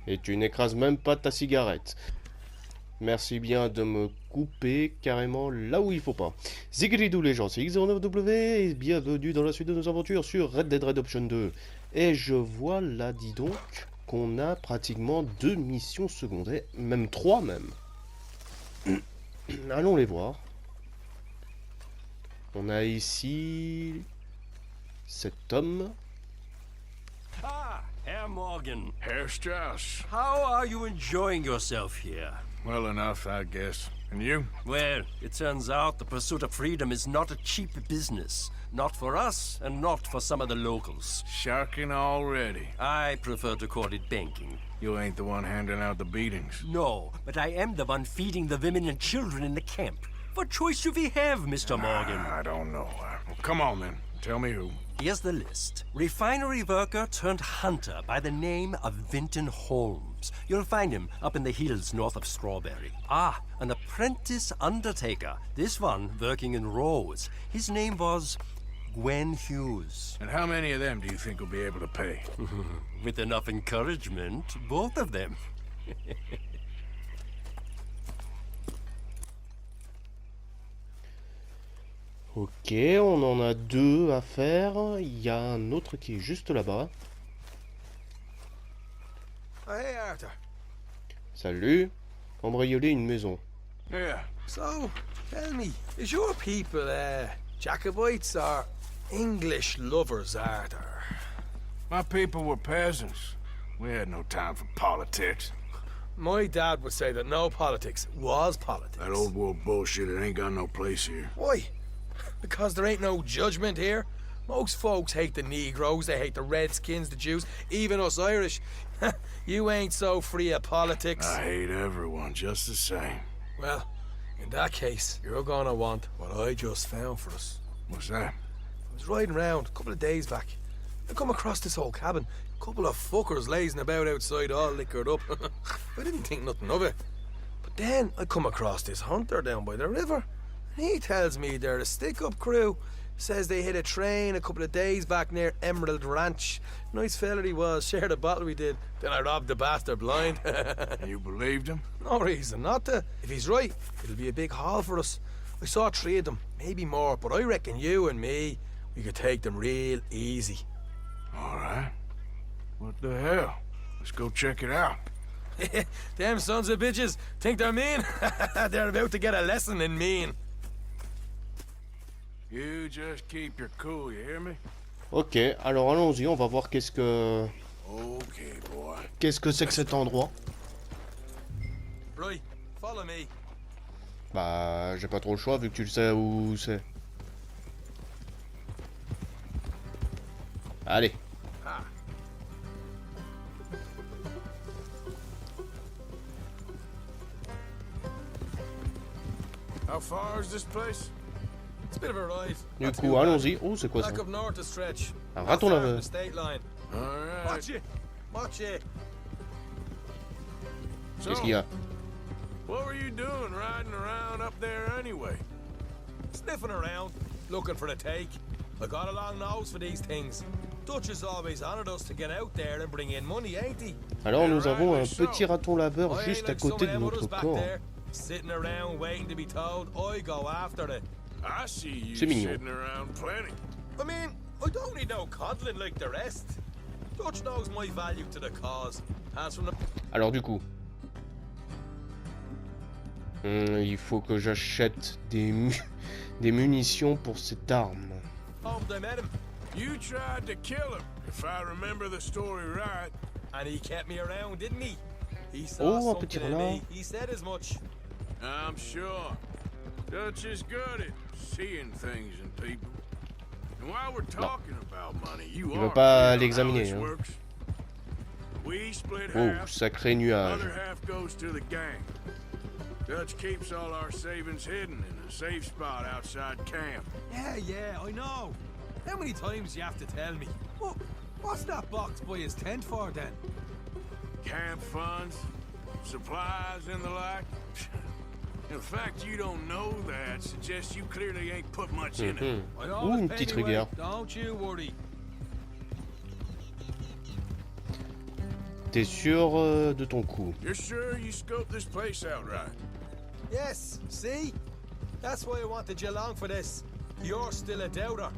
Et tu n'écrases même pas ta cigarette. Merci bien de me couper carrément là où il faut pas. Zigridou les gens, c'est X09W et bienvenue dans la suite de nos aventures sur Red Dead Redemption 2. Et je vois là, dis donc, qu'on a pratiquement 2 missions secondaires, même 3 même. Allons les voir. On a ici cet homme. Ah, Herr Morgan. Herr Strauss. How are you enjoying yourself here? Well enough, I guess. And you? Well, it turns out the pursuit of freedom is not a cheap business. Not for us, and not for some of the locals. Sharking already. I prefer to call it banking. You ain't the one handing out the beatings. No, but I am the one feeding the women and children in the camp. What choice do we have, Mr. Morgan? I don't know. Well, come on then. Tell me who. Here's the list. Refinery worker turned hunter by the name of Vinton Holmes. You'll find him up in the hills north of Strawberry. Ah, an apprentice undertaker. This one working in Rose. His name was Gwen Hughes. And how many of them do you think will be able to pay? With enough encouragement, both of them. Ok, on en a 2 à faire. Il y a un autre qui est juste là-bas. Hey, Arthur. Salut. Cambrioler une maison. Yeah. So, tell me, is your people, Jacobites or English lovers, Arthur? My people were peasants. We had no time for politics. My dad would say that no politics was politics. That old world bullshit, it ain't got no place here. Why? Because there ain't no judgment here. Most folks hate the Negroes, they hate the Redskins, the Jews, even us Irish. You ain't so free of politics. I hate everyone just the same. Well, in that case, you're gonna want what I just found for us. What's that? I was riding around a couple of days back. I come across this old cabin. A couple of fuckers lazing about outside all liquored up. I didn't think nothing of it. But then I come across this hunter down by the river. And he tells me they're a stick-up crew. Says they hit a train a couple of days back near Emerald Ranch. Nice fella he was, shared a bottle we did. Then I robbed the bastard blind. And you believed him? No reason not to. If he's right, it'll be a big haul for us. I saw 3 of them, maybe more, but I reckon you and me, we could take them real easy. All right. What the hell? Let's go check it out. Them sons of bitches think they're mean. They're about to get a lesson in mean. You just keep your cool, you hear me? Ok, alors allons-y, on va voir qu'est-ce que boy. c'est que cet endroit. Right, follow me. Bah, j'ai pas trop le choix vu que tu le sais où c'est. Allez. Ah. How far is this place? It's a bit of a ride. Du coup, allons-y. Oh, c'est quoi ça? Back up north a stretch. Un raton laveur. State line. All right. Watch it. Watch it. Qu'est-ce qu'il y a? What were you doing riding around up there anyway? Sniffing around, looking for a take. I got a long nose for these things. Dutch has always honored us to get out there and bring in money, ain't he? Alors nous avons un petit raton laveur I juste ain't à like some côté of de them notre others back corps. there, sitting around waiting to be told. I go after it. I see you C'est mignon. sitting around plenty. I mean, I don't need no coddling like the rest. Dutch knows my value to the cause. As from the... Alors du coup, il faut que j'achète des munitions pour cette arme. Oh, I met him, You tried to kill him, if I remember the story right. and he kept me around, didn't he? He saw Oh, un something petit in renard. me. He said as much. I'm sure. Dutch is good at seeing things in people. And while we're talking about money, you Il veut are pas clear on l'examiner, how this hein. works. We split Oh, half. sacré nuage. Other half goes to the gang. Dutch keeps all our savings hidden in a safe spot outside camp. Yeah, I know. How many times you have to tell me? What's that box by his tent for then? Camp funds, supplies, and the like. The fact you don't know that suggests you clearly ain't put much in it. I Ouh, always une pay petite me rivière. weight, don't you worry. T'es sûr de ton coup? You're sure you scoped this place out right? Yes, see? That's why I wanted you along for this. You're still a doubter.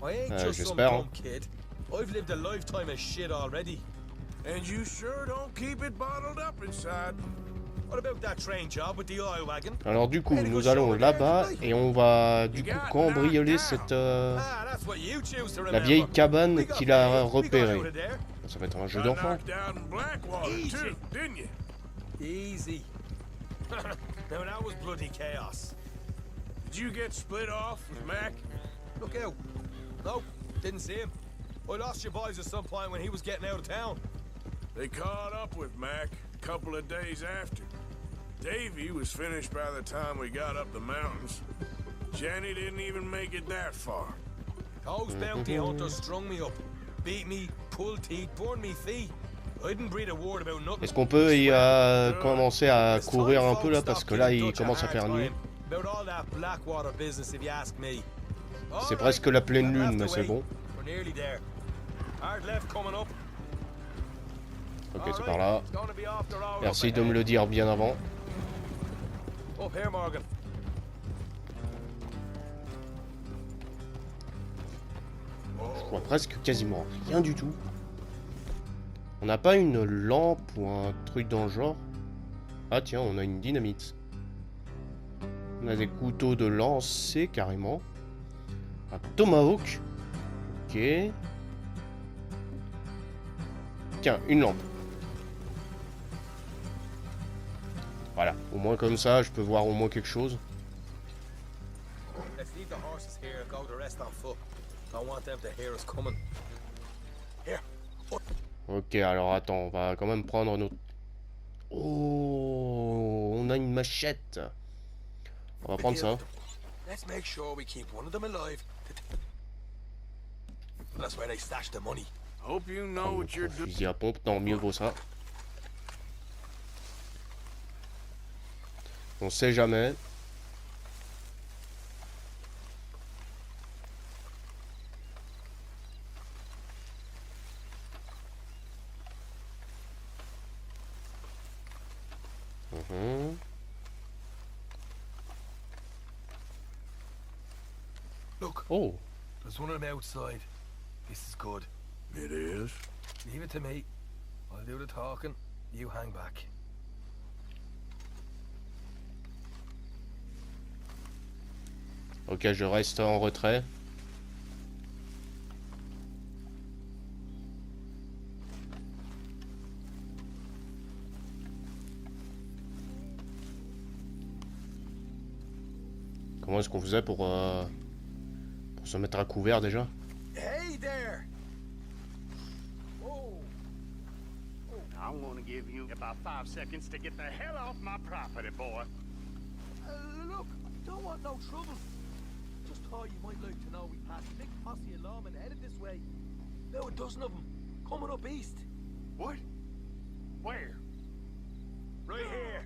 I ain't just some j'espère, dumb kid. I've lived a lifetime of shit already. And you sure don't keep it bottled up inside. What about that train job with the oil wagon? Alors du coup, nous allons là-bas et on va du coup cambrioler cette Ah, that's what you choose to la remember. vieille cabane qu'il a We got repérée. out of there. Ça va être un jeu Got d'enfant. knocked out in Blackwater Easy. too, didn't you? Easy. Now that was bloody chaos. Did you get split off with Mac? Look out. Nope, didn't see him. I lost your boys at some point when he was getting out of town. They caught up with Mac a couple of days after. Davy was finished by the time we got up the mountains. Jenny didn't even make it that far. Those bounty hunters strung me up. Beat me, pulled teeth, burned me feet. I didn't breathe a word about nothing. Est-ce qu'on peut y commencer à courir un peu là parce que là il commence à faire nuit. About all that Blackwater business, if you ask me. C'est presque la pleine lune, mais c'est bon. We're nearly there. Hard left coming up. Ok, c'est par là. Merci de me le dire bien avant. Up here, Morgan. Je vois presque quasiment rien du tout. On n'a pas une lampe ou un truc dans le genre. Ah tiens, on a une dynamite. On a des couteaux de lancer carrément. Un tomahawk. Ok. Tiens, une lampe. Voilà, au moins comme ça, je peux voir au moins quelque chose. Let's leave the horses here and go the rest on foot. Don't want them to hear us coming. Here. Ok, alors attends, on va quand même prendre notre... Oh, on a une machette. On va prendre ça. Let's make sure we keep one of them alive. That's where they stash the money. Hope you know what you're doing. Fusil à pompe, non, mieux vaut ça. On sait jamais. Look, Oh, there's one of them outside. This is good. It is. Leave it to me. I'll do the talking. You hang back. ok, je reste en retrait. Comment est-ce qu'on faisait pour se mettre à couvert déjà? Hey there! I'm gonna give you about 5 seconds to get the hell off my property, boy. Look, don't want no trouble. Just thought you might like to know we passed a big posse of lawmen headed this way. About a dozen of them, coming up east. What? Where? Right here.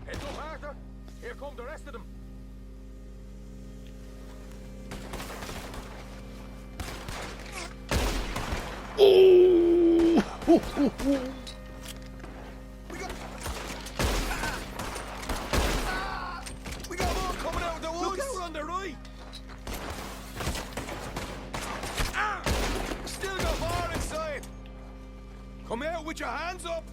Heads up, Arthur. Here come the rest of them. We got more coming out of the woods. Look out on the right. Still got more inside. Come out with your hands up.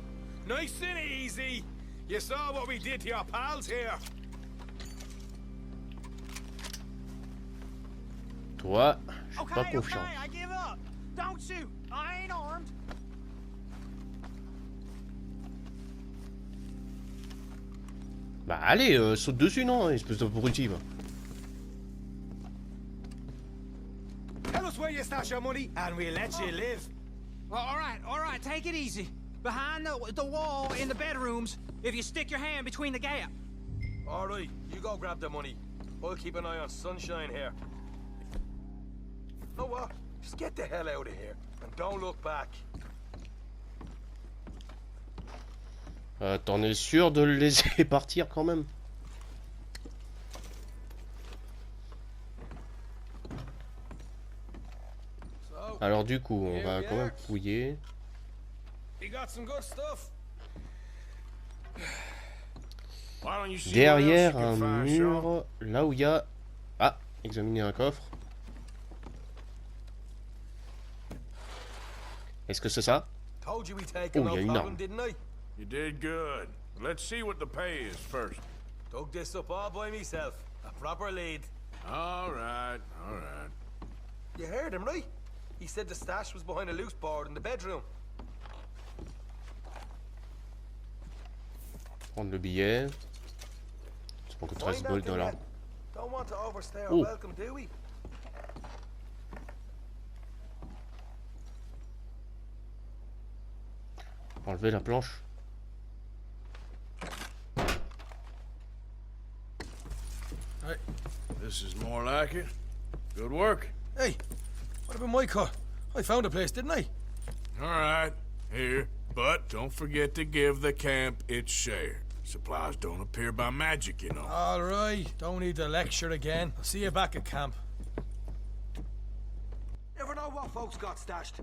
Nice and easy. You saw what we did to your pals here. Toi, je suis pas Okay, confiant. I give up. Don't shoot. I ain't armed. Bah allez, saute dessus, non, espèce de abruti, va. Tell us where you stash your money, and we'll let you live. Well, all right, take it easy. Behind the wall in the bedrooms, if you stick your hand between the gap. All right, you go grab the money. I'll keep an eye on Sunshine here. You know what? Just get the hell out of here, and don't look back. T'en es sûr de le laisser partir quand même? So, Alors du coup, on va quand même fouiller. He got some good stuff. Why don't you see what else you Derrière can un find, Sean? mur, là où il y a... Ah, examiner un coffre. Est-ce que c'est ça? Told you we take Oh, him, il y a no une problem, arme. didn't I? You did good. Let's see what the pay is first. Dug this up all by myself. A proper lead. All right, all right. You heard him, right? He said the stash was behind a loose board in the bedroom. Prendre le billet. C'est pas que 13 Find that gold thing dollars. yet? Don't want to overstay our Oh. welcome, do we? Enlever la planche. Hey, this is more like it. Good work. Hey, what about my car? I found a place, didn't I? All right, here. But don't forget to give the camp its share. Supplies don't appear by magic, you know. All right, don't need to lecture again. I'll see you back at camp. Never know what folks got stashed.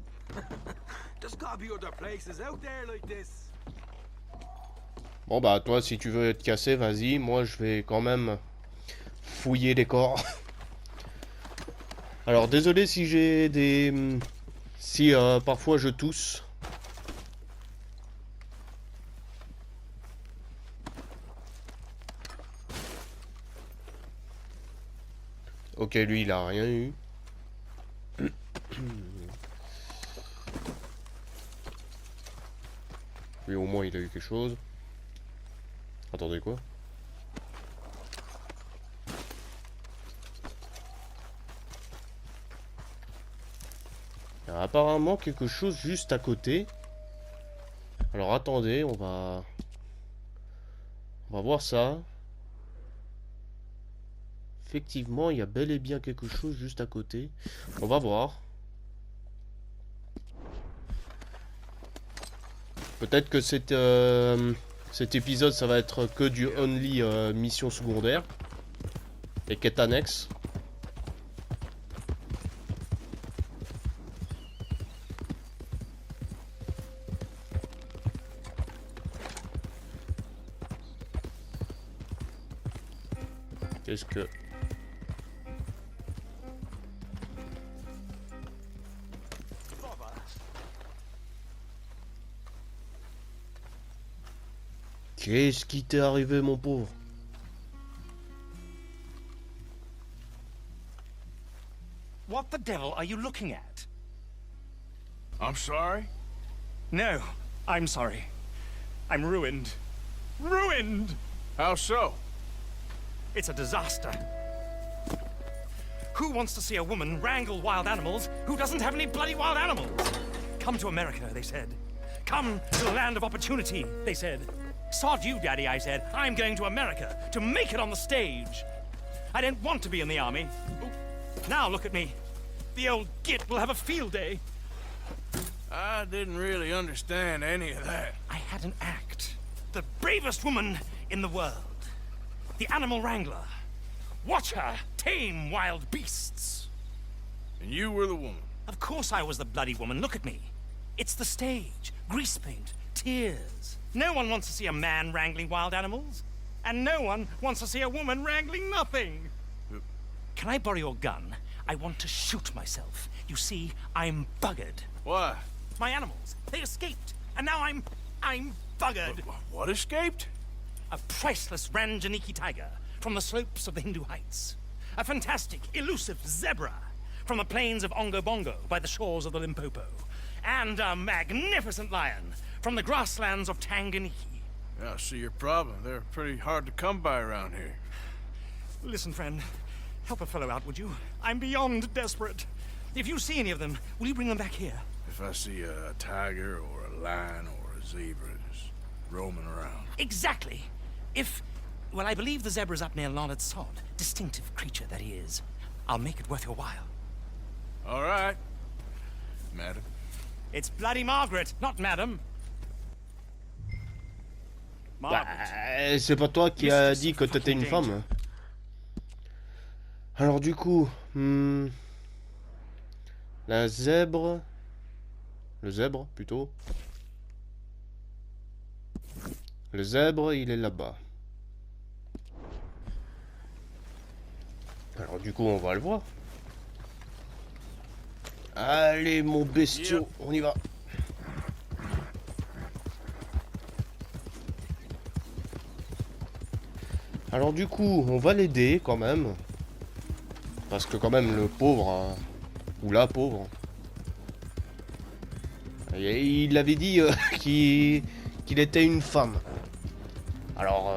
There's gotta be other places out there like this. Bon bah toi si tu veux être cassé, vas-y. Moi je vais quand même fouiller les corps. Alors désolé si j'ai des... Si parfois je tousse. Ok, lui il a rien eu. Lui au moins il a eu quelque chose. Attendez quoi? Il y a apparemment quelque chose juste à côté. Alors attendez, on va voir ça. Effectivement, il y a bel et bien quelque chose juste à côté. On va voir. Peut-être que cet épisode, ça va être que du only mission secondaire. Et quête annexe. Qu'est-ce que... Qu'est-ce qui t'est arrivé, mon pauvre? What the devil are you looking at? I'm sorry? No, I'm sorry. I'm ruined. Ruined! How so? It's a disaster. Who wants to see a woman wrangle wild animals who doesn't have any bloody wild animals? Come to America, they said. Come to the land of opportunity, they said. Sod you, Daddy, I said. I'm going to America to make it on the stage. I didn't want to be in the army. Now look at me. The old git will have a field day. I didn't really understand any of that. I had an act. The bravest woman in the world. The animal wrangler. Watch her tame wild beasts. And you were the woman. Of course I was the bloody woman. Look at me. It's the stage. Grease paint. Tears. No one wants to see a man wrangling wild animals. And no one wants to see a woman wrangling nothing. Can I borrow your gun? I want to shoot myself. You see, I'm buggered. Why? My animals, they escaped. And now I'm buggered. What escaped? A priceless Ranjaniki tiger from the slopes of the Hindu Heights. A fantastic, elusive zebra from the plains of Ongo Bongo by the shores of the Limpopo. And a magnificent lion from the grasslands of Tanganyika. Yeah, I see your problem. They're pretty hard to come by around here. Listen, friend, help a fellow out, would you? I'm beyond desperate. If you see any of them, will you bring them back here? If I see a tiger or a lion or a zebra just roaming around. Exactly. Well, I believe the zebra's up near Larned Sod. Distinctive creature that he is. I'll make it worth your while. All right, madam. It's bloody Margaret, not madam. Margaret. Bah, c'est pas toi qui as dit que t'étais une femme. Alors du coup, la zèbre, le zèbre plutôt. Le zèbre, il est là-bas. Alors du coup, on va le voir. Allez, mon bestiau, on y va. Alors du coup, on va l'aider quand même. Parce que quand même, le pauvre, ou la pauvre, il avait dit qu'il était une femme. Alors...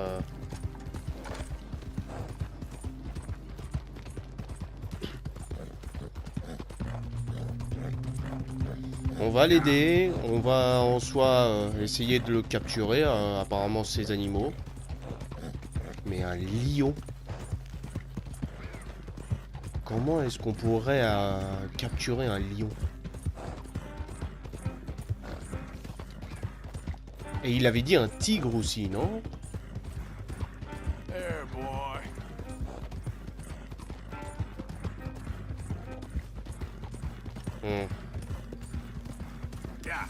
on va l'aider, on va en soi essayer de le capturer, apparemment ces animaux. Mais un lion? Comment est-ce qu'on pourrait capturer un lion? Et il avait dit un tigre aussi, non? There, boy. Yeah.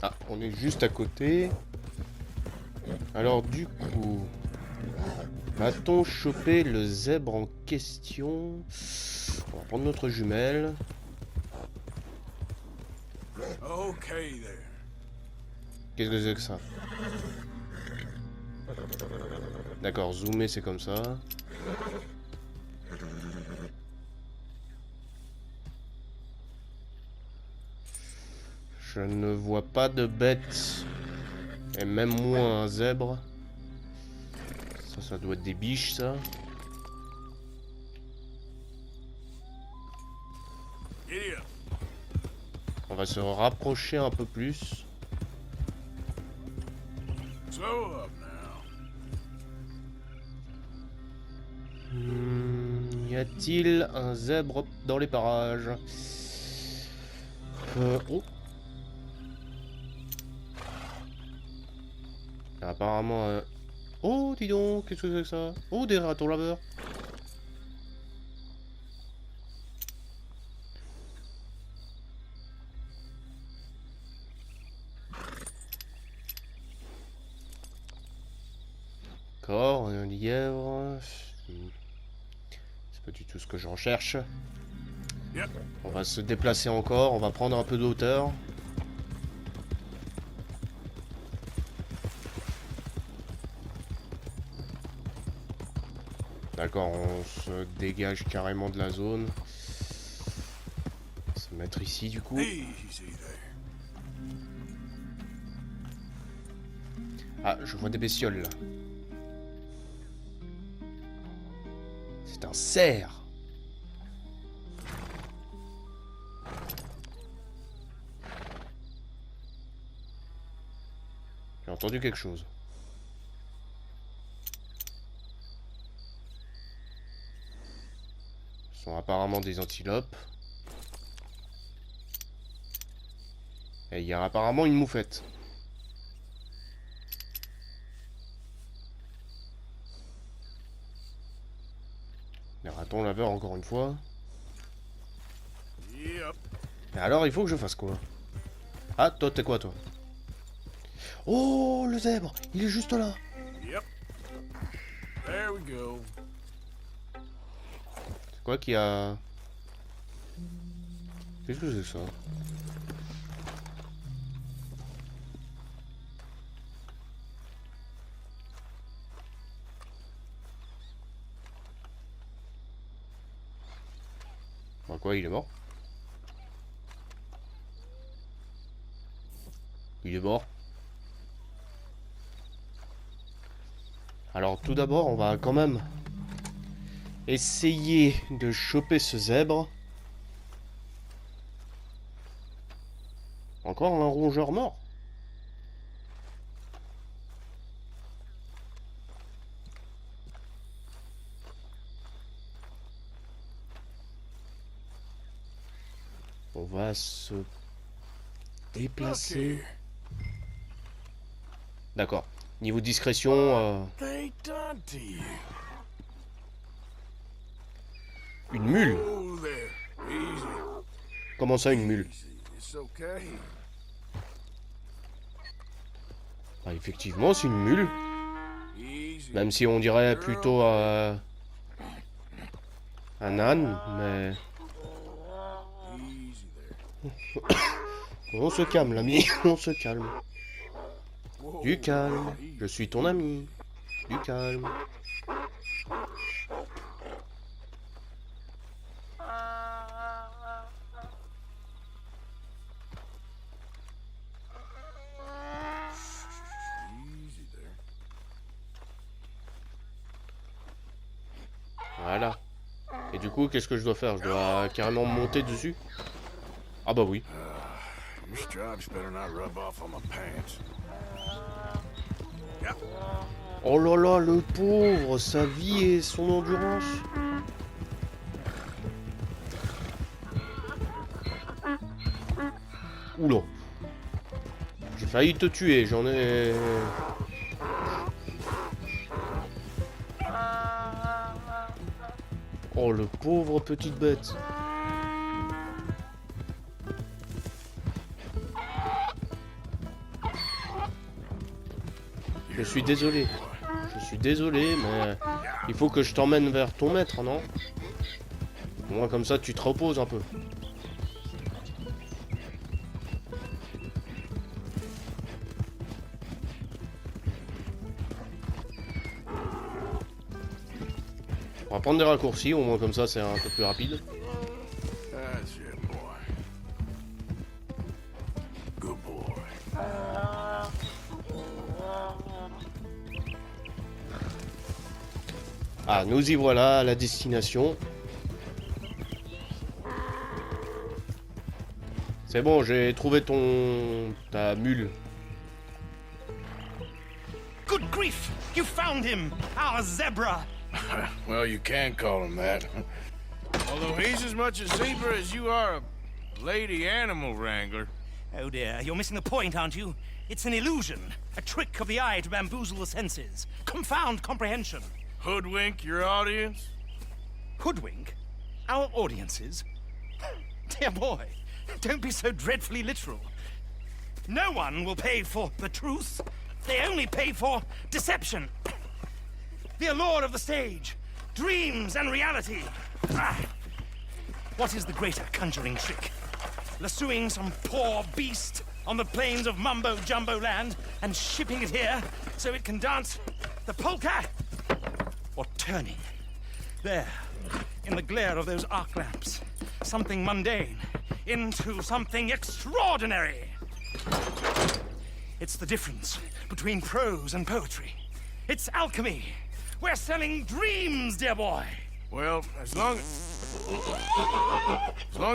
Ah, on est juste à côté. Alors du coup, va-t-on choper le zèbre en question? On va prendre notre jumelle. Okay there. Qu'est-ce que c'est que ça? D'accord, zoomer c'est comme ça. Je ne vois pas de bête. Et même moins un zèbre. Ça doit être des biches, ça. Giddy up. On va se rapprocher un peu plus. Slow up now. Y a-t-il un zèbre dans les parages? Oh. Apparemment... Oh, dis donc, qu'est-ce que c'est que ça? Oh, des ratons laveurs. D'accord, un lièvre. C'est pas du tout ce que je recherche. Yep. On va se déplacer encore, on va prendre un peu de hauteur. D'accord, on se dégage carrément de la zone. On va se mettre ici du coup. Easy there. Ah, je vois des bestioles là. C'est un cerf. J'ai entendu quelque chose. Ce sont apparemment des antilopes. Et il y a apparemment une moufette. Les ratons laveurs encore une fois. Yep. Et alors il faut que je fasse quoi? Ah, toi t'es quoi toi? Oh, le zèbre, il est juste là. Yep. There we go. C'est quoi qui a... Qu'est-ce que c'est ça? Bah quoi, il est mort? Il est mort. Alors tout d'abord, on va quand même essayer de choper ce zèbre. Encore un rongeur mort. On va se déplacer. Okay. D'accord. Niveau discrétion, They done to you. une mule. Oh there. Easy. Comment ça, une mule? It's okay. Ah, effectivement, c'est une mule. Easy. Même si on dirait plutôt un âne, mais... Easy there. On se calme, l'ami, on se calme. Whoa. Du calme, je suis ton ami. Du calme. Easy there. Voilà. Et du coup, qu'est-ce que je dois faire? Je dois carrément monter dessus? Ah bah oui. Your stripes better not rub off on my pants. Yeah. Oh là là, le pauvre, sa vie et son endurance. Oula. J'ai failli te tuer, j'en ai... Oh, le pauvre petite bête. Je suis désolé. Je suis désolé, mais il faut que je t'emmène vers ton maître, non? Au moins comme ça, tu te reposes un peu. On va prendre des raccourcis, au moins comme ça, c'est un peu plus rapide. That's it, boy. Good boy. Ah, nous y voilà à la destination. C'est bon, j'ai trouvé ta mule. Good grief! You found him! Our zebra! Well, you can call him that. Although he's as much a zebra as you are a lady animal wrangler. Oh dear, you're missing the point, aren't you? It's an illusion. A trick of the eye to bamboozle the senses. Confound comprehension. Hoodwink your audience? Hoodwink? Our audiences? Dear boy, don't be so dreadfully literal. No one will pay for the truth. They only pay for deception. The allure of the stage, dreams and reality. Ah. What is the greater conjuring trick? Lassoing some poor beast on the plains of mumbo-jumbo land and shipping it here so it can dance the polka? Or turning, there, in the glare of those arc lamps, something mundane into something extraordinary? It's the difference between prose and poetry. It's alchemy. We're selling dreams, dear boy. Well, as long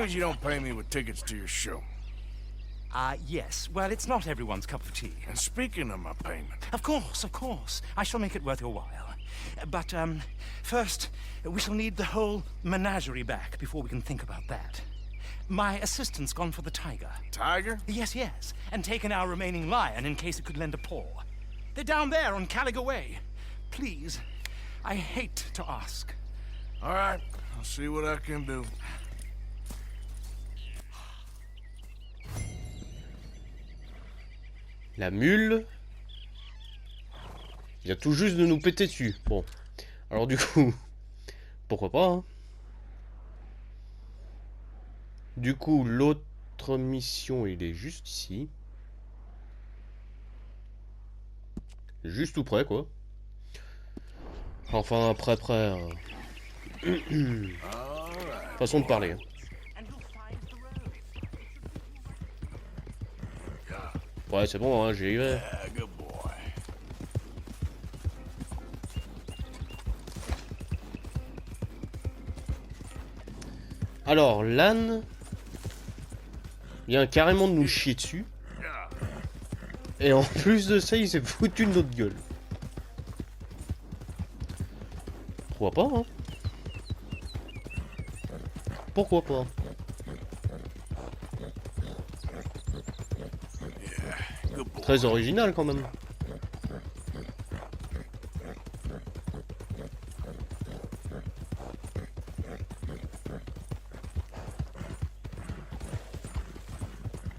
as you don't pay me with tickets to your show. Yes. Well, it's not everyone's cup of tea. And speaking of my payment, Of course. I shall make it worth your while. But, first, we shall need the whole menagerie back before we can think about that. My assistant's gone for the tiger. Tiger? Yes, and taken our remaining lion in case it could lend a paw. They're down there on Caliga Way. Please, I hate to ask. All right, I'll see what I can do. La mule. Il vient tout juste de nous péter dessus. Bon. Alors du coup, pourquoi pas, hein. Du coup, l'autre mission, il est juste ici. Juste tout près, quoi. Enfin, près. Façon de parler. Hein. Ouais, c'est bon, hein, j'y vais. Yeah, good boy. Alors, l'âne vient carrément de nous chier dessus. Et en plus de ça, il s'est foutu de notre gueule. Pourquoi pas, hein? Pourquoi pas? Très original quand même.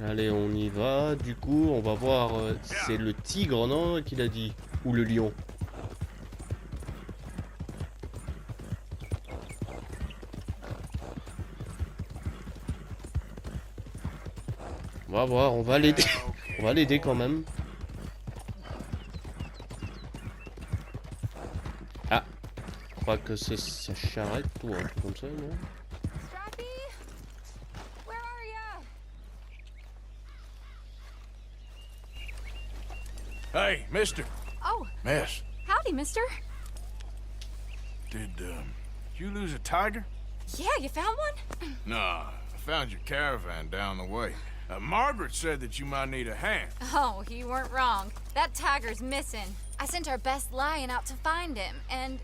Allez, on y va. Du coup, on va voir. C'est le tigre, non, qu'il a dit? Ou le lion? On va voir, on va l'aider. On va l'aider quand même. Ah, je crois que c'est sa charrette ou un truc comme ça, non? Strappy? Where are ya? Hey, mister. Oh, Miss, howdy, mister. did you lose a tiger? Yeah, you found one? Nah, I found your caravan down the way. Margaret said that you might need a hand. Oh, you weren't wrong. That tiger's missing. I sent our best lion out to find him, and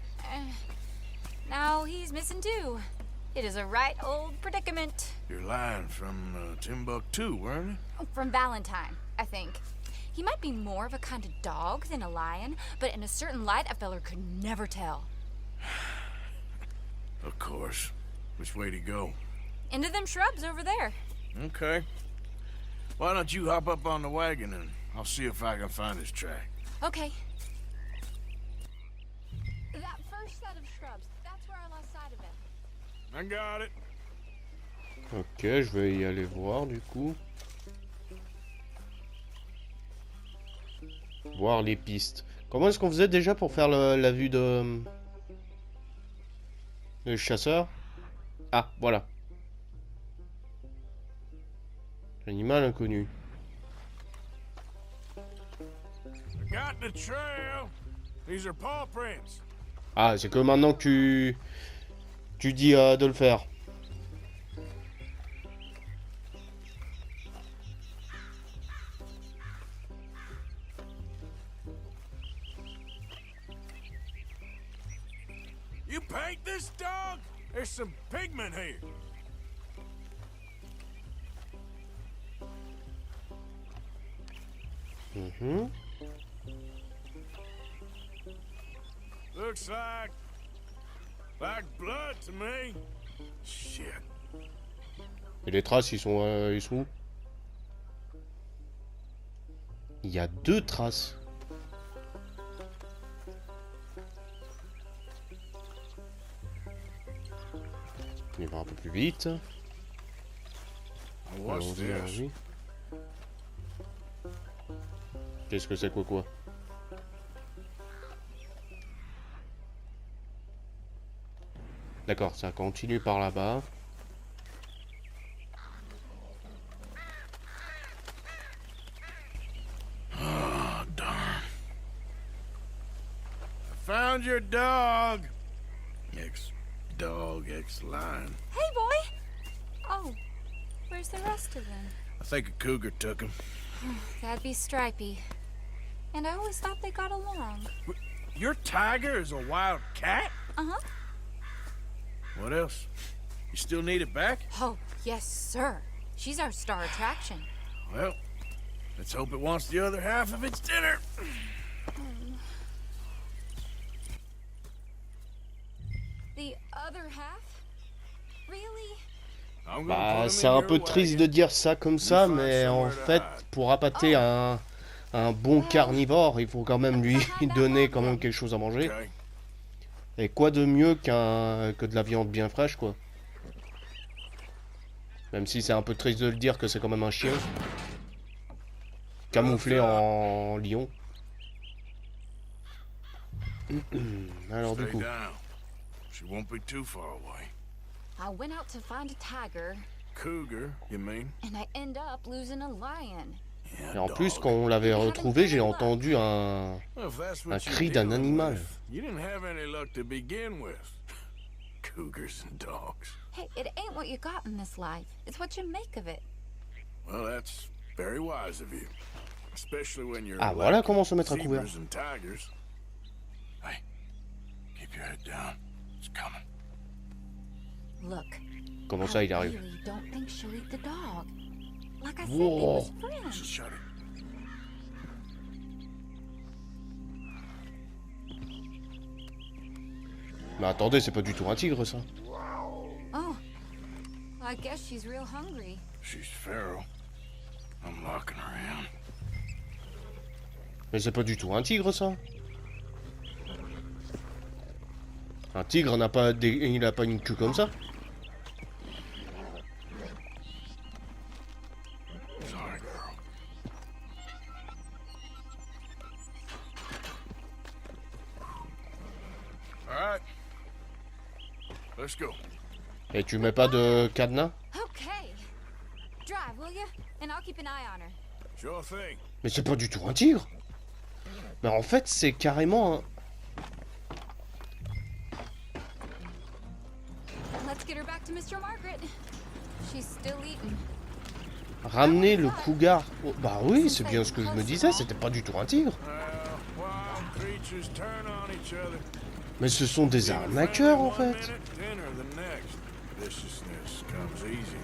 now he's missing too. It is a right old predicament. You're lying from Timbuktu, weren't you? From Valentine, I think. He might be more of a kind of dog than a lion, but in a certain light, a feller could never tell. Of course. Which way to go? Into them shrubs over there. Okay. Why don't you hop up on the wagon and I'll see if I can find his track. Okay. That first set of shrubs, that's where I lost sight of him. I got it. Ok, je vais y aller voir du coup. Voir les pistes. Comment est-ce qu'on faisait déjà pour faire la vue de... le chasseur? Ah, voilà. Animal inconnu. I got the trail. These are paw prints. Ah, c'est que maintenant que tu dis de le faire. You paint this dog? There's some pigment here. Mhm. Looks like blood to me. Shit. Et les traces, ils sont où? Il y a 2 traces. On y va un peu plus vite. What's Allons-y, this? allons-y. Qu'est-ce que c'est quoi? D'accord, ça continue par là-bas. Oh, darn. I found your dog. Ex-dog, ex-lion. Hey, boy! Oh, where's the rest of them? I think a cougar took him. That'd be Stripey. And I always thought they got along. Your tiger is a wild cat? Uh-huh. What else? You still need it back? Oh, yes, sir. She's our star attraction. Well, let's hope it wants the other half of its dinner. The other half? Really? I'm gonna put Bah, him c'est in un your peu triste wagon. de dire ça comme ça, You find mais en somewhere to fait, hide. pour appâter un bon carnivore, il faut quand même lui donner quand même quelque chose à manger. Okay. Et quoi de mieux que de la viande bien fraîche, quoi. Même si c'est un peu triste de le dire que c'est quand même un chien. Camouflé en lion. Alors du Stay coup, down. She won't be too far away. I went out to find a tiger, Cougar, you mean? and I end up losing a lion. Yeah, et en plus dog. quand on l'avait retrouvé, j'ai entendu Well, if that's what un you're cri d'un dealing animal. with, you didn't have any luck to begin with. Cougars and dogs. Hey, it ain't what you got in this life. It's what you make of it. Well, that's very wise of you. Especially when you're Ah, voilà like comment se mettre à couvert. zebras and tigers. Hey, keep your head down. It's coming. Look, Comment ça, il I arrive? really don't think she'll eat the dog. Like I said, Whoa. it was friends. Just shut it. Mais attendez, c'est pas du tout un tigre, ça. Oh, I guess she's real hungry. She's feral. I'm looking around. Mais c'est pas du tout un tigre, ça. Un tigre n'a pas il a pas une queue comme ça. Sorry, girl. All right. Let's go. Et tu mets pas de cadenas? Okay. Drive, will you? And I'll keep an eye on her. Sure thing. Mais c'est pas du tout un tigre. Mais en fait, c'est carrément un... Let's get her back to Mr. Margaret. She's still eating. Ramener le cougar. Oh, bah oui, c'est bien ce que je me disais, c'était pas du tout un tigre. Wild creatures turn on each other. Mais ce sont des arnaqueurs en fait. Dinner the next. Viciousness comes easy.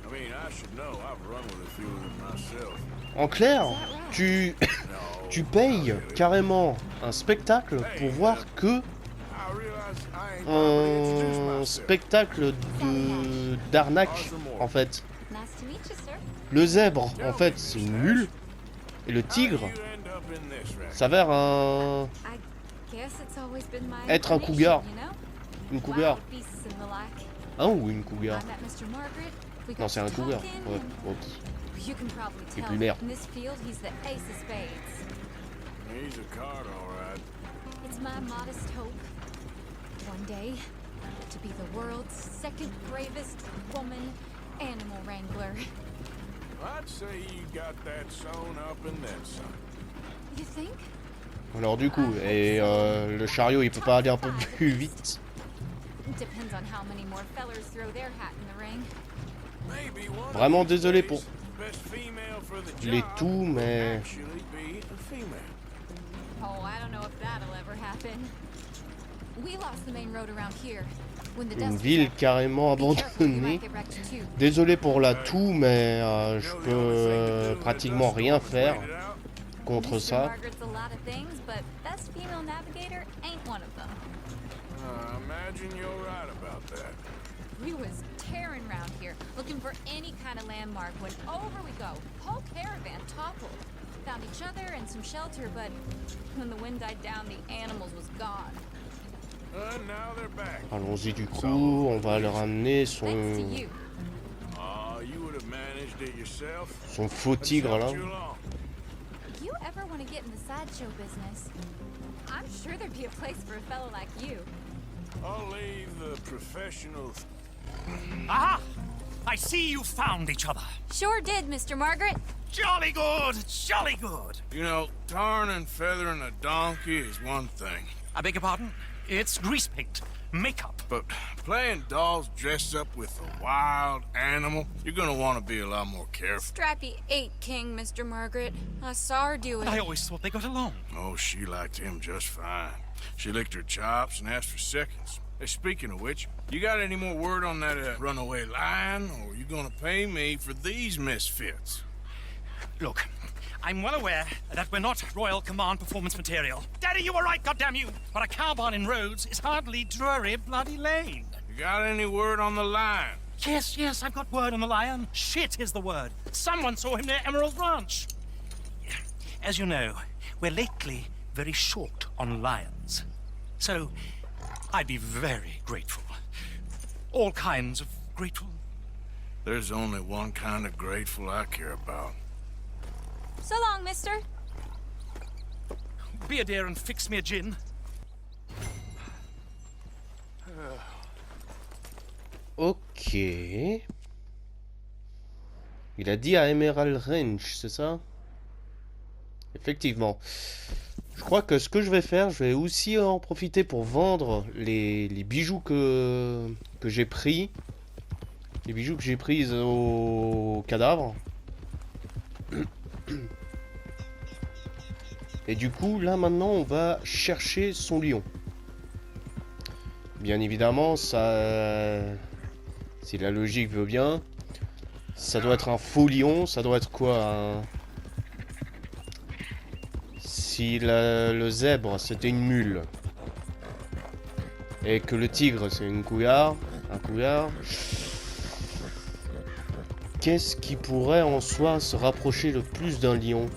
I mean, I should know. I've run with a few of them myself. En clair, tu payes carrément un spectacle pour voir que I realize I ain't properly introduced un myself. spectacle de d'arnaque en fait. Nice to meet you, sir. Le zèbre en fait c'est une mule et le tigre How you end up in this wreck? s'avère un I guess it's always been my Être un inclination, cougar. you know? une cougar. Wild beasts and the like. Un ou une cougar? I met Mr. Margaret. We got Non, c'est un to cougar. talking, Ouais, and ok. you can probably C'est tell plus merde. in this field he's the ace of spades. He's a card, all right. It's my modest hope, one day, to be the world's second bravest woman animal wrangler. I'd say you got that sewn up and then some. You think? Alors du coup, et le chariot il peut pas aller un peu plus vite. Depends on how many more fellers throw their hat in the ring. Maybe one of Vraiment these désolé days, pour best female for the les job tout, mais actually be a female. Oh, I don't know if that'll ever happen. We lost the main road around here. When the une dust ville was up, carrément be careful, you abandonnée. might get wrecked too. Désolé pour la toux, mais je You know, the only thing to peux do when pratiquement the rien dust storm faire is waited out. contre Mr. ça. Margaret's a lot of things, but best female navigator ain't one of them. I imagine you're right about that. We was tearing around here, looking for any kind of landmark when over we go. Whole caravan toppled. Found each other and some shelter, but when the wind died down, the animals was gone. Now they're back. Allons-y du coup, on va le ramener Thanks to son you. You would have managed it yourself. son faux tigre là. Helped you along. You ever want to get in the sideshow business? I'm sure there'd be a place for a fellow like you. I'll leave the professionals. Aha! I see you found each other. Sure did, Mr. Margaret. Jolly good, jolly good. You know, tarring and feathering a donkey is one thing, I beg your pardon? It's grease paint, makeup. but playing dolls dressed up with a wild animal, you're gonna want to be a lot more careful. Strappy ate King, Mr. Margaret. I saw her do it. I always thought they got along. Oh, she liked him just fine. She licked her chops and asked for seconds. Hey, speaking of which, you got any more word on that runaway lion, or you gonna pay me for these misfits? Look, I'm well aware that we're not Royal Command performance material. Daddy, you were right, goddamn you! But a cow barn in Rhodes is hardly Drury Bloody Lane. You got any word on the lion? Yes, I've got word on the lion. Shit is the word. Someone saw him near Emerald Ranch. As you know, we're lately very short on lions. So, I'd be very grateful. All kinds of grateful. There's only one kind of grateful I care about. So long, mister. Be a dear and fix me a gin. Ok. Il a dit à Emerald Ranch, c'est ça? Effectivement. Je crois que ce que je vais faire, je vais aussi en profiter pour vendre les bijoux que j'ai pris. Les bijoux que j'ai pris au cadavre. Et du coup, là maintenant, on va chercher son lion. Bien évidemment, ça... si la logique veut bien, ça doit être un faux lion. Ça doit être quoi Si le zèbre, c'était une mule. Et que le tigre, c'est une cougar. Un cougar. Qu'est-ce qui pourrait en soi se rapprocher le plus d'un lion?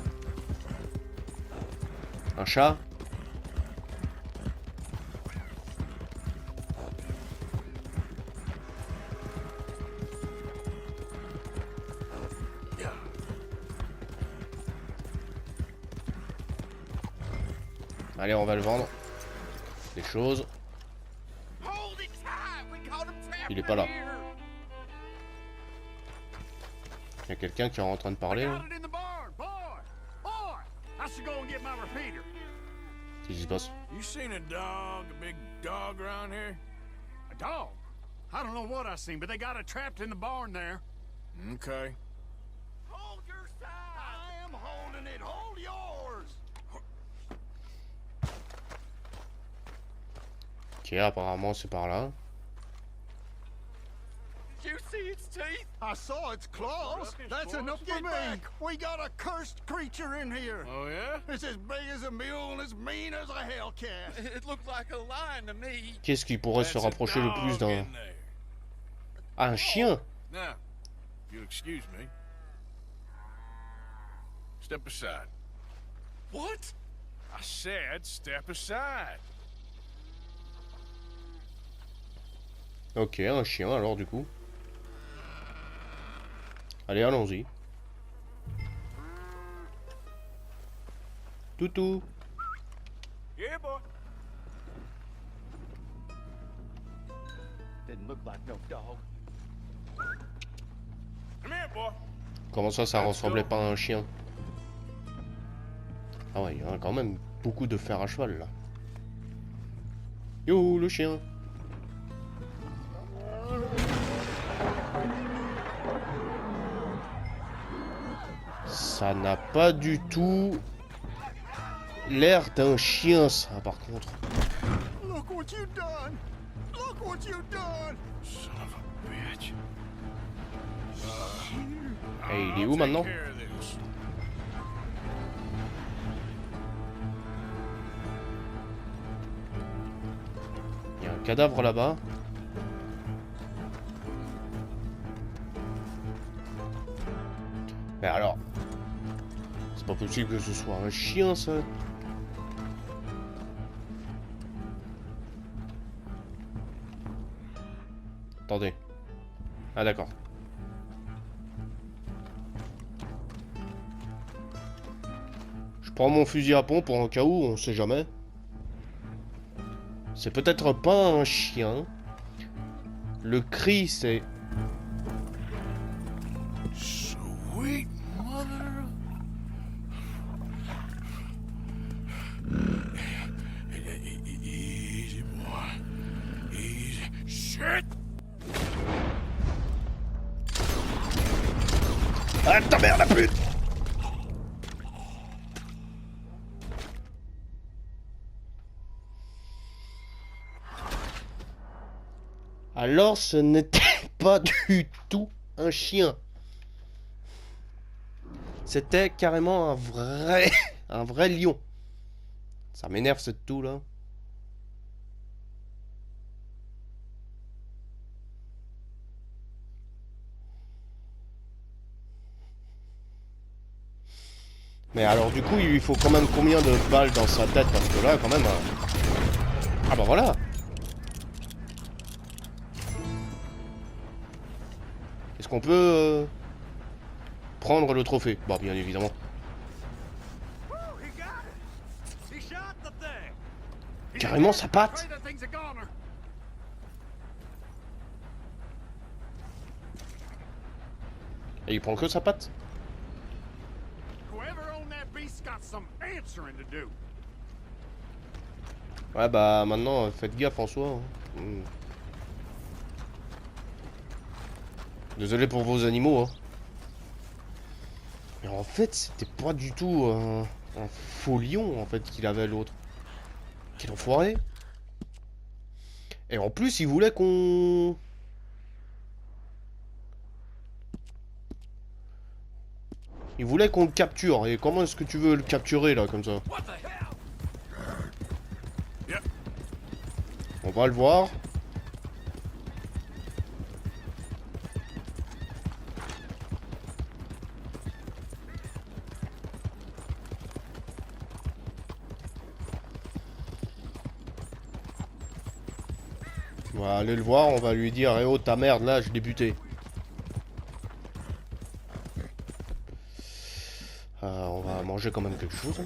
Un chat? Allez, on va le vendre. Des choses. Il est pas là. Il y a quelqu'un qui est en train de parler là. Qu'est-ce qui se passe? You seen a dog, a big dog around here? A dog? I don't know what I seen, but they got it trapped in the barn there. Okay. Hold your side! I am holding it. Hold yours! Ok, apparemment c'est par là. Did you see its teeth? I saw its claws. That's enough for me. We got a cursed creature in here. Oh, yeah? It's as big as a mule and as mean as a hellcat. It looked like a lion to me. Qu'est-ce qui pourrait se That's a rapprocher le plus dog d'un... in there. Ah, un chien? Now, you'll excuse me. Step aside. What? I said step aside. Ok, un chien alors du coup. Allez, allons-y. Toutou. Yeah, boy. Didn't look like no dog. Come here, boy. Comment ça ressemblait pas à un chien? Ah ouais, il y a quand même beaucoup de fer à cheval là. Yo, le chien. Ça n'a pas du tout l'air d'un chien, ça, par contre. Look what you done! Look what you done! Son of a bitch. Et il est où maintenant? Take care of this. Il y a un cadavre là-bas. Mais alors, c'est pas possible que ce soit un chien, ça. Attendez. Ah d'accord. Je prends mon fusil à pompe pour un cas où, on sait jamais. C'est peut-être pas un chien. Le cri, c'est... Sweet mother. Easy, boy. Easy. Shit! Ah ta mère la pute! Alors ce n'était pas du tout un chien. C'était carrément un vrai lion. Ça m'énerve cette toux là. Mais alors du coup il lui faut quand même combien de balles dans sa tête? Parce que là quand même... Ah bah voilà. Est-ce qu'on peut prendre le trophée? Bah bien évidemment. Carrément sa patte. Et il prend que sa patte. Ouais bah maintenant faites gaffe en soi. Hein. Désolé pour vos animaux. Hein. Mais en fait c'était pas du tout un faux lion en fait qu'il avait l'autre. Quel enfoiré. Et en plus il voulait qu'on... Il voulait qu'on le capture. Et comment est-ce que tu veux le capturer là comme ça? On va le voir. va aller le voir, on va lui dire « Eh oh, ta merde, là, je l'ai buté. » On va manger quand même quelque chose.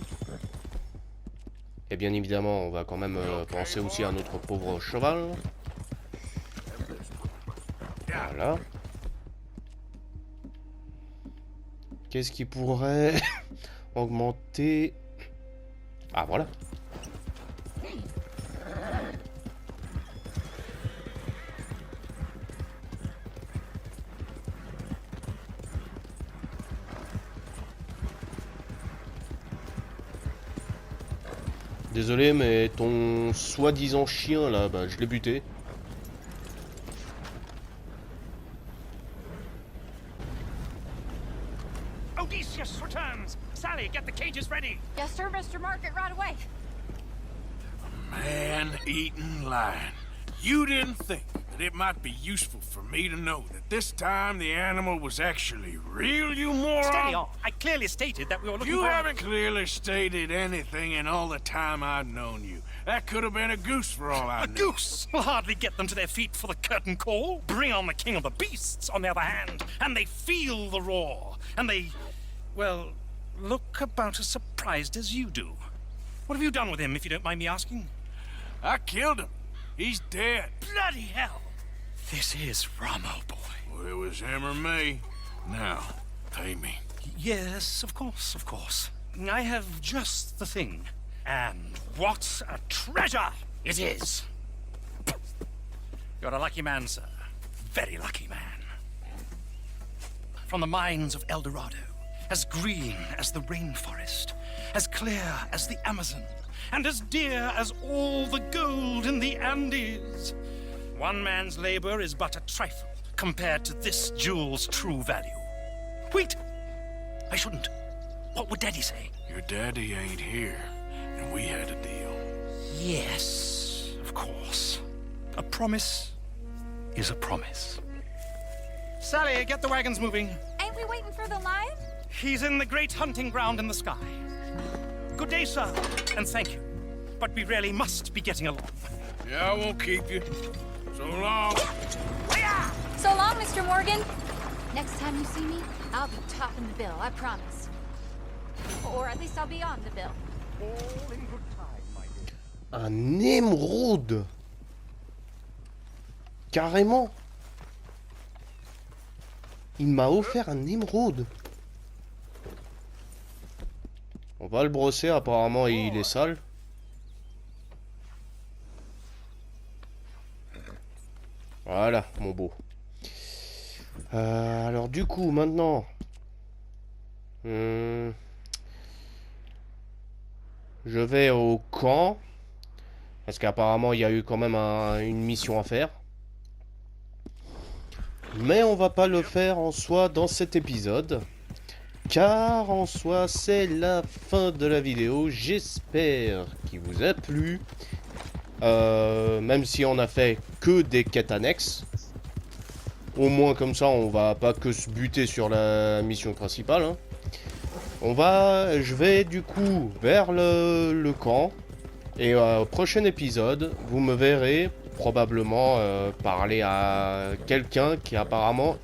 Et bien évidemment, on va quand même penser aussi à notre pauvre cheval. Voilà. Qu'est-ce qui pourrait augmenter... Ah, voilà. Désolé, mais ton soi-disant chien, là, bah, je l'ai buté. Odysseus returns! Sally, get the cages ready! Yes, sir, Mr. Market, right away. Man-eating lion. You didn't think that it might be useful for me to know that this time the animal was actually real, you moron? Steady on. I clearly stated that we were looking You for... haven't clearly stated anything in all the time I've known you. That could have been a goose for all I A knew. goose will hardly get them to their feet for the curtain call. Bring on the king of the beasts, on the other hand, and they feel the roar. And they, well, look about as surprised as you do. What have you done with him, if you don't mind me asking? I killed him. He's dead. Bloody hell! This is Ramo, boy. Well, it was him or me. Now, pay me. Yes, of course, of course. I have just the thing. And what a treasure it is! You're a lucky man, sir. Very lucky man. From the mines of El Dorado, as green as the rainforest, as clear as the Amazon, and as dear as all the gold in the Andes. One man's labor is but a trifle compared to this jewel's true value. Wait! I shouldn't. What would Daddy say? Your daddy ain't here, and we had a deal. Yes, of course. A promise is a promise. Sally, get the wagons moving. Ain't we waiting for the lion? He's in the great hunting ground in the sky. Good day, sir, and thank you. But we really must be getting along. Yeah, I won't keep you. So long. So long, Mr. Morgan. Next time you see me, I'll be topping the bill, I promise. Or at least I'll be on the bill. Un émeraude. Carrément. Il m'a offert un émeraude. On va le brosser, apparemment il est sale. Voilà, mon beau. Alors du coup, maintenant... je vais au camp. Parce qu'apparemment, il y a eu quand même une mission à faire. Mais on va pas le faire en soi dans cet épisode. Car en soi, c'est la fin de la vidéo. J'espère qu'il vous a plu. Même si on a fait que des quêtes annexes. Au moins comme ça, on va pas que se buter sur la mission principale. Hein. Je vais du coup vers le camp. Et au prochain épisode, vous me verrez probablement parler à quelqu'un qui apparemment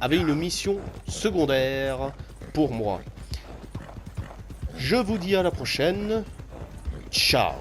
avait une mission secondaire pour moi. Je vous dis à la prochaine. Ciao.